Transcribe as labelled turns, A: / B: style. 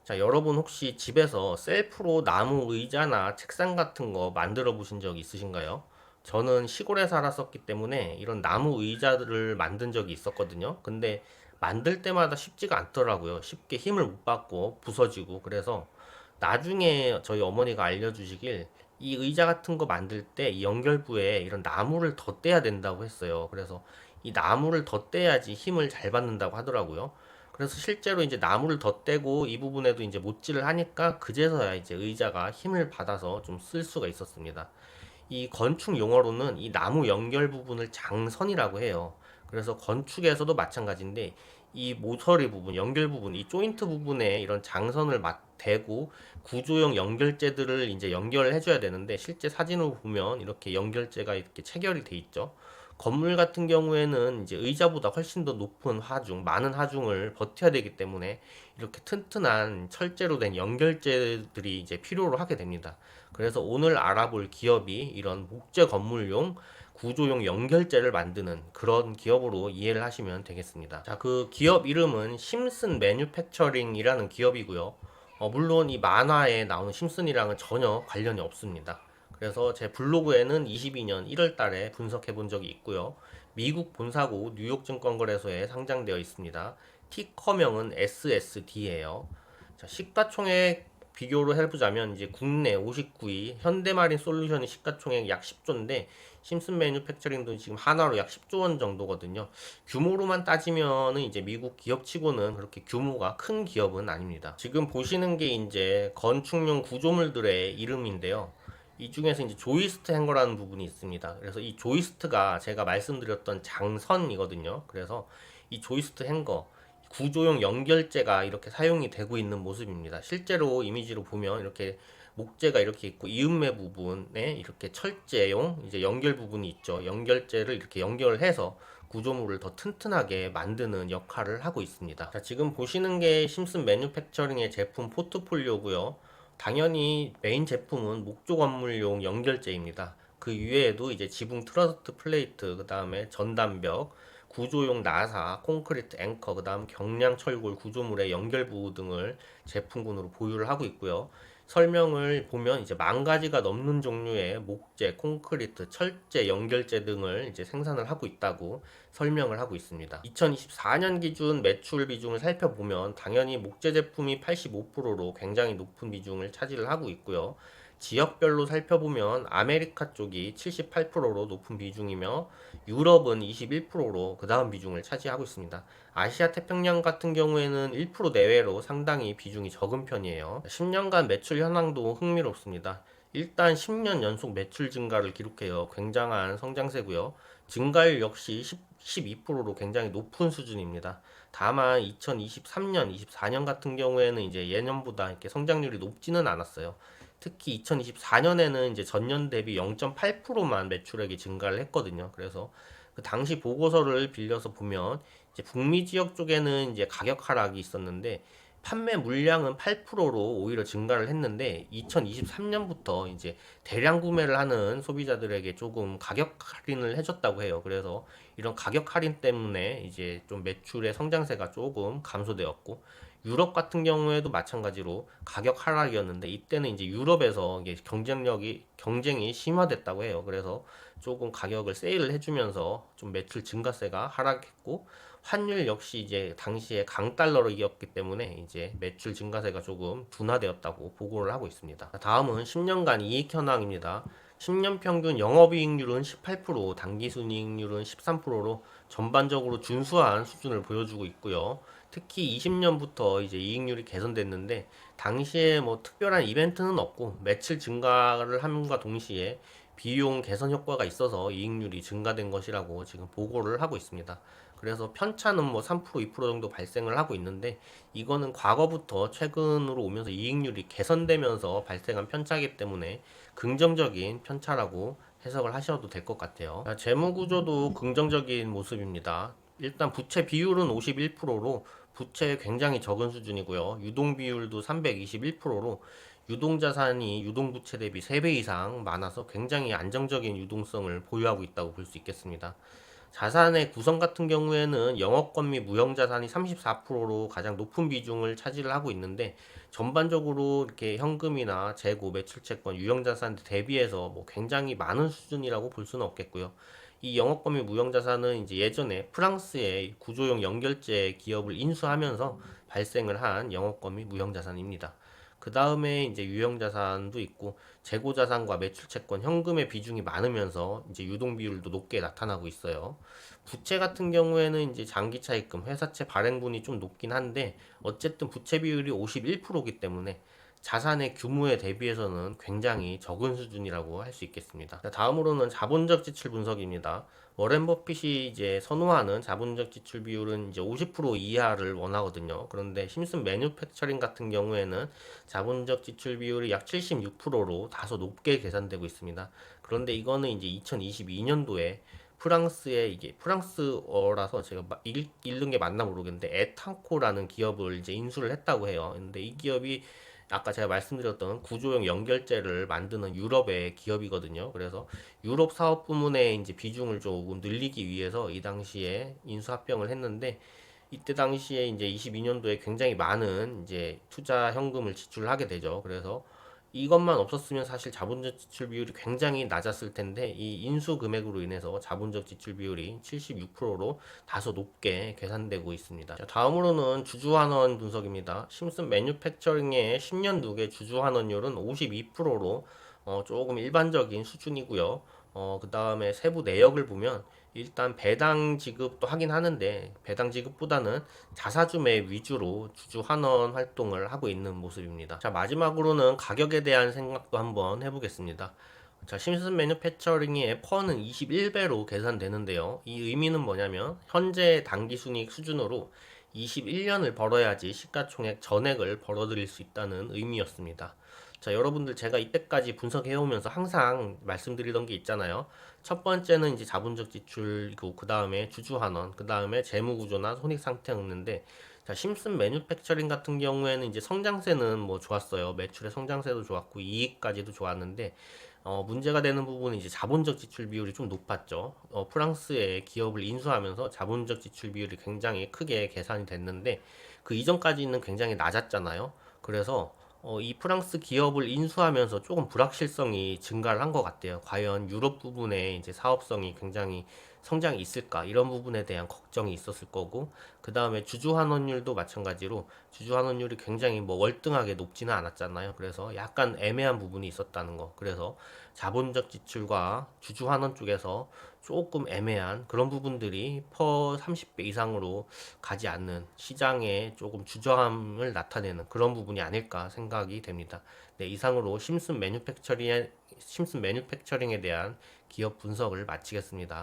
A: 자, 여러분 혹시 집에서 셀프로 나무 의자나 책상 같은 거 만들어 보신 적 있으신가요? 저는 시골에 살았었기 때문에 이런 나무 의자들을 만든 적이 있었거든요. 근데 만들 때마다 쉽지가 않더라고요. 쉽게 힘을 못 받고 부서지고 그래서 나중에 저희 어머니가 알려주시길 이 의자 같은 거 만들 때 이 연결부에 이런 나무를 덧대야 된다고 했어요. 그래서 이 나무를 덧대야지 힘을 잘 받는다고 하더라고요. 그래서 실제로 이제 나무를 덧대고 이 부분에도 이제 못질을 하니까 그제서야 이제 의자가 힘을 받아서 좀 쓸 수가 있었습니다. 이 건축 용어로는 이 나무 연결 부분을 장선이라고 해요. 그래서 건축에서도 마찬가지인데 이 모서리 부분, 연결 부분, 이 조인트 부분에 이런 장선을 대고 구조형 연결재들을 이제 연결을 해줘야 되는데 실제 사진으로 보면 이렇게 연결재가 이렇게 체결이 돼 있죠. 건물 같은 경우에는 이제 의자보다 훨씬 더 높은 하중, 많은 하중을 버텨야 되기 때문에 이렇게 튼튼한 철제로 된 연결재들이 이제 필요로 하게 됩니다. 그래서 오늘 알아볼 기업이 이런 목재 건물용 구조용 연결재를 만드는 그런 기업으로 이해를 하시면 되겠습니다. 자, 그 기업 이름은 심슨 매뉴팩처링이라는 기업이고요. 물론 이 만화에 나오는 심슨이랑은 전혀 관련이 없습니다. 그래서 제 블로그에는 22년 1월 달에 분석해 본 적이 있고요. 미국 본사고 뉴욕증권거래소에 상장되어 있습니다. 티커명은 SSD예요. 자, 시가총액 비교로 해보자면 이제 국내 59위 현대마린 솔루션이 시가총액 약 10조인데 심슨 매뉴팩처링도 지금 하나로 약 10조 원 정도거든요. 규모로만 따지면은 이제 미국 기업치고는 그렇게 규모가 큰 기업은 아닙니다. 지금 보시는 게 이제 건축용 구조물들의 이름인데요. 이 중에서 이제 조이스트 행거라는 부분이 있습니다. 그래서 이 조이스트가 제가 말씀드렸던 장선이거든요. 그래서 이 조이스트 행거 구조용 연결재가 이렇게 사용이 되고 있는 모습입니다. 실제로 이미지로 보면 이렇게 목재가 이렇게 있고 이음매 부분에 이렇게 철제용 이제 연결 부분이 있죠. 연결재를 이렇게 연결해서 구조물을 더 튼튼하게 만드는 역할을 하고 있습니다. 자, 지금 보시는 게 심슨 매뉴팩처링의 제품 포트폴리오고요. 당연히 메인 제품은 목조 건물용 연결재입니다. 그 이외에도 이제 지붕 트러스트 플레이트, 그 다음에 전단벽, 구조용 나사, 콘크리트 앵커, 그 다음 경량 철골 구조물의 연결부 등을 제품군으로 보유를 하고 있고요. 설명을 보면 이제 만 가지가 넘는 종류의 목재, 콘크리트, 철제, 연결재 등을 이제 생산을 하고 있다고 설명을 하고 있습니다. 2024년 기준 매출 비중을 살펴보면 당연히 목재 제품이 85%로 굉장히 높은 비중을 차지를 하고 있고요. 지역별로 살펴보면 아메리카 쪽이 78%로 높은 비중이며 유럽은 21%로 그 다음 비중을 차지하고 있습니다. 아시아 태평양 같은 경우에는 1% 내외로 상당히 비중이 적은 편이에요. 10년간 매출 현황도 흥미롭습니다. 일단 10년 연속 매출 증가를 기록해요. 굉장한 성장세고요. 증가율 역시 12%로 굉장히 높은 수준입니다. 다만 2023년, 24년 같은 경우에는 이제 예년보다 이렇게 성장률이 높지는 않았어요. 특히 2024년에는 이제 전년 대비 0.8%만 매출액이 증가를 했거든요. 그래서 그 당시 보고서를 빌려서 보면 이제 북미 지역 쪽에는 이제 가격 하락이 있었는데 판매 물량은 8%로 오히려 증가를 했는데 2023년부터 이제 대량 구매를 하는 소비자들에게 조금 가격 할인을 해줬다고 해요. 그래서 이런 가격 할인 때문에 이제 좀 매출의 성장세가 조금 감소되었고 유럽 같은 경우에도 마찬가지로 가격 하락이었는데 이때는 이제 유럽에서 이게 경쟁이 심화됐다고 해요. 그래서 조금 가격을 세일을 해주면서 좀 매출 증가세가 하락했고 환율 역시 이제 당시에 강달러로 이겼기 때문에 이제 매출 증가세가 조금 둔화되었다고 보고를 하고 있습니다. 다음은 10년간 이익 현황입니다. 10년 평균 영업이익률은 18%, 당기순이익률은 13%로 전반적으로 준수한 수준을 보여주고 있고요. 특히 20년부터 이제 이익률이 개선됐는데 당시에 뭐 특별한 이벤트는 없고 매출 증가를 함과 동시에 비용 개선 효과가 있어서 이익률이 증가된 것이라고 지금 보고를 하고 있습니다. 그래서 편차는 뭐 3%, 2% 정도 발생을 하고 있는데 이거는 과거부터 최근으로 오면서 이익률이 개선되면서 발생한 편차이기 때문에 긍정적인 편차라고 해석을 하셔도 될 것 같아요. 재무 구조도 긍정적인 모습입니다. 일단 부채 비율은 51%로 부채 굉장히 적은 수준이고요. 유동 비율도 321%로 유동자산이 유동부채 대비 3배 이상 많아서 굉장히 안정적인 유동성을 보유하고 있다고 볼 수 있겠습니다. 자산의 구성 같은 경우에는 영업권 및 무형자산이 34%로 가장 높은 비중을 차지를 하고 있는데, 전반적으로 이렇게 현금이나 재고, 매출채권, 유형자산 대비해서 뭐 굉장히 많은 수준이라고 볼 수는 없겠고요. 이 영업권 및 무형자산은 이제 예전에 프랑스의 구조용 연결제 기업을 인수하면서 발생을 한 영업권 및 무형자산입니다. 그 다음에 이제 유형자산도 있고, 재고자산과 매출채권, 현금의 비중이 많으면서 이제 유동 비율도 높게 나타나고 있어요. 부채 같은 경우에는 이제 장기 차입금, 회사채 발행분이 좀 높긴 한데, 어쨌든 부채 비율이 51%이기 때문에 자산의 규모에 대비해서는 굉장히 적은 수준이라고 할 수 있겠습니다. 다음으로는 자본적 지출 분석입니다. 워렌 버핏이 이제 선호하는 자본적 지출 비율은 이제 50% 이하를 원하거든요. 그런데 심슨 매뉴팩처링 같은 경우에는 자본적 지출 비율이 약 76%로 다소 높게 계산되고 있습니다. 그런데 이거는 이제 2022년도에 프랑스의 이게 프랑스어라서 제가 읽는 게 맞나 모르겠는데 에탄코라는 기업을 이제 인수를 했다고 해요. 근데 이 기업이 아까 제가 말씀드렸던 구조용 연결재를 만드는 유럽의 기업이거든요. 그래서 유럽 사업 부문의 이제 비중을 조금 늘리기 위해서 이 당시에 인수합병을 했는데, 이때 당시에 이제 22년도에 굉장히 많은 이제 투자 현금을 지출하게 되죠. 그래서 이것만 없었으면 사실 자본적 지출 비율이 굉장히 낮았을 텐데, 이 인수 금액으로 인해서 자본적 지출 비율이 76%로 다소 높게 계산되고 있습니다. 자, 다음으로는 주주환원 분석입니다. 심슨 매뉴팩처링의 10년 누계 주주환원율은 52%로 조금 일반적인 수준이고요. 그 다음에 세부 내역을 보면 일단 배당 지급도 하긴 하는데, 배당 지급보다는 자사주 매입 위주로 주주 환원 활동을 하고 있는 모습입니다. 자, 마지막으로는 가격에 대한 생각도 한번 해보겠습니다. 자, 심슨 매뉴팩처링의 퍼는 21배로 계산되는데요. 이 의미는 뭐냐면 현재 당기순이익 수준으로 21년을 벌어야지 시가총액 전액을 벌어들일 수 있다는 의미였습니다. 자, 여러분들 제가 이때까지 분석해오면서 항상 말씀드리던 게 있잖아요. 첫 번째는 이제 자본적 지출이고, 그 다음에 주주환원, 그 다음에 재무구조나 손익상태였는데, 자, 심슨 매뉴팩처링 같은 경우에는 이제 성장세는 뭐 좋았어요. 매출의 성장세도 좋았고, 이익까지도 좋았는데, 문제가 되는 부분은 이제 자본적 지출 비율이 좀 높았죠. 프랑스의 기업을 인수하면서 자본적 지출 비율이 굉장히 크게 계산이 됐는데, 그 이전까지는 굉장히 낮았잖아요. 그래서 이 프랑스 기업을 인수하면서 조금 불확실성이 증가를 한 것 같아요. 과연 유럽 부분에 이제 사업성이 굉장히 성장이 있을까? 이런 부분에 대한 걱정이 있었을 거고, 그 다음에 주주 환원율도 마찬가지로 주주 환원율이 굉장히 뭐 월등하게 높지는 않았잖아요. 그래서 약간 애매한 부분이 있었다는 거. 그래서 자본적 지출과 주주 환원 쪽에서 조금 애매한 그런 부분들이 퍼 30배 이상으로 가지 않는 시장에 조금 주저함을 나타내는 그런 부분이 아닐까 생각이 됩니다. 네, 이상으로 심슨 매뉴팩처링에 대한 기업 분석을 마치겠습니다.